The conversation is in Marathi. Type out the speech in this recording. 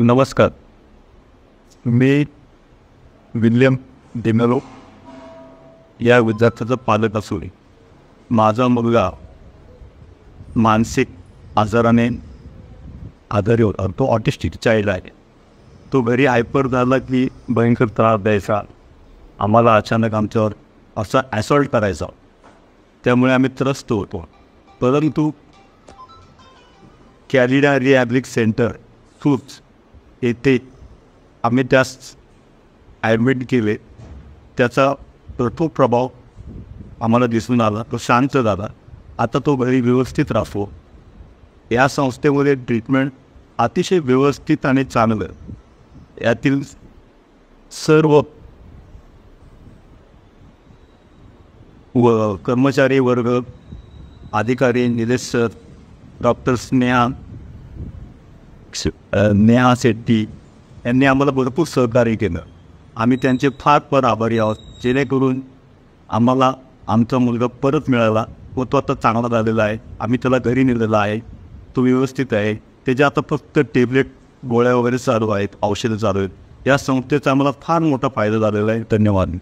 नमस्कार. मी विल्यम डेमेलो या विद्यार्थ्याचा पालक असून माझा मुलगा मानसिक आजाराने आजारी होता. तो ऑटिस्टिक चाइल्ड आहे. तो घरी हायपर झाला की भयंकर त्रास द्यायचा. आम्हाला अचानक आमच्यावर असा ॲसॉल्ट करायचा. त्यामुळे आम्ही त्रस्त होतो. परंतु कॅलिडा रिहॅबिलिट सेंटर सूच येथे आम्ही त्यास ॲडमिट केले. त्याचा भरपूर प्रभाव आम्हाला दिसून आला. तो शांत झाला. आता तो घरी व्यवस्थित राहतो. या संस्थेमध्ये ट्रीटमेंट अतिशय व्यवस्थित आणि चांगलं. यातील सर्व कर्मचारी वर्ग, अधिकारी, निलेश सर, डॉक्टर नेहा शेट्टी यांनी आम्हाला भरपूर सहकार्य केलं. आम्ही त्यांचे फार आभारी आहोत. जेणेकरून आम्हाला आमचा मुलगा परत मिळाला व तो आता चांगला झालेला आहे. आम्ही त्याला घरी नेलेला आहे. तो व्यवस्थित आहे. त्याच्या आता फक्त टेबलेट गोळ्या वगैरे चालू आहेत, औषधं चालू आहेत. या संस्थेचा आम्हाला फार मोठा फायदा झालेला आहे. धन्यवाद.